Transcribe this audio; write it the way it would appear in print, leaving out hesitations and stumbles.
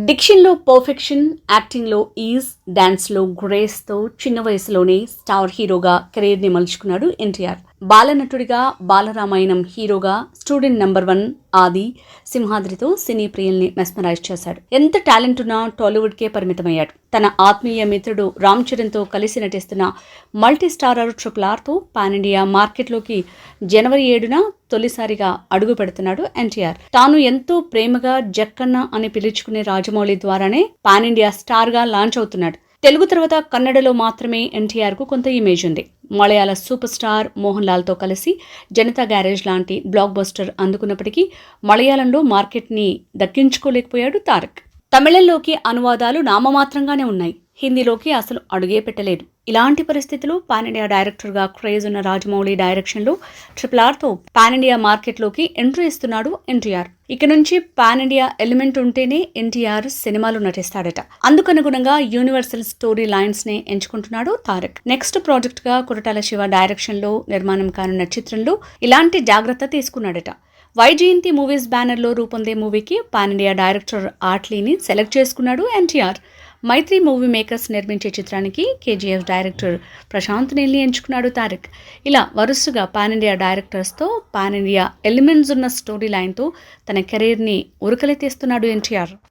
డిక్షన్లో perfection, యాక్టింగ్లో is, డాన్స్లో గ్రేస్తో చిన్న వయసులోనే స్టార్ హీరోగా కెరీర్ని మలుచుకున్నాడు ఎన్టీఆర్. బాలనటుడిగా, బాలరామాయణం హీరోగా, స్టూడెంట్ నంబర్ 1 ఆది, సింహాద్రితో సినీ ప్రియుల్ని మెస్మరైజ్ చేశాడు. ఎంత టాలెంట్ ఉన్నా టాలీవుడ్కే పరిమితమయ్యాడు. తన ఆత్మీయ మిత్రుడు రామ్ చరణ్తో కలిసి నటిస్తున్న మల్టీ స్టారర్ RRRతో పాన్ ఇండియా మార్కెట్లోకి జనవరి 7న తొలిసారిగా అడుగు పెడుతున్నాడు ఎన్టీఆర్. తాను ఎంతో ప్రేమగా జక్కన్న అని పిలుచుకునే రాజమౌళి ద్వారానే పాన్ ఇండియా స్టార్ గా లాంచ్ అవుతున్నాడు. తెలుగు తర్వాత కన్నడలో మాత్రమే ఎన్టీఆర్ కు కొంత ఇమేజ్ ఉంది. మలయాళ సూపర్ స్టార్ మోహన్ లాల్తో కలిసి జనతా గ్యారేజ్ లాంటి బ్లాక్ బస్టర్ అందుకున్నప్పటికీ మలయాళంలో మార్కెట్ని దక్కించుకోలేకపోయాడు తారక్. తమిళంలోకి అనువాదాలు నామమాత్రంగానే ఉన్నాయి. హిందీలోకి అసలు అడుగే పెట్టలేదు. ఇలాంటి పరిస్థితుల్లో పాన్ ఇండియా డైరెక్టర్గా క్రేజ్ ఉన్న రాజమౌళి డైరెక్షన్లో RRRతో పాన్ ఇండియా మార్కెట్లోకి ఎంట్రీ ఇస్తున్నాడు ఎన్టీఆర్. ఇక నుంచి పాన్ ఇండియా ఎలిమెంట్ ఉంటేనే ఎన్టీఆర్ సినిమాలు నటిస్తాడట. అందుకనుగుణంగా యూనివర్సల్ స్టోరీ లైన్స్ నే ఎంచుకుంటున్నాడు తారక్. నెక్స్ట్ ప్రాజెక్ట్ గా కొరటాల శివ డైరెక్షన్ లో నిర్మాణం కానున్న చిత్రంలో ఇలాంటి జాగ్రత్త తీసుకున్నాడట. వైజయంతి మూవీస్ బ్యానర్ లో రూపొందే మూవీకి పాన్ ఇండియా డైరెక్టర్ ఆట్లీని సెలెక్ట్ చేసుకున్నాడు ఎన్టీఆర్. మైత్రి మూవీ మేకర్స్ నిర్మించే చిత్రానికి KGF డైరెక్టర్ ప్రశాంత్ నీల్ని ఎంచుకున్నాడు తారక్. ఇలా వరుసగా పాన్ ఇండియా డైరెక్టర్స్తో పాన్ ఇండియా ఎలిమెంట్స్ ఉన్న స్టోరీ లైన్తో తన కెరీర్ని ఉరకలెత్తేస్తున్నాడు ఎన్టీఆర్.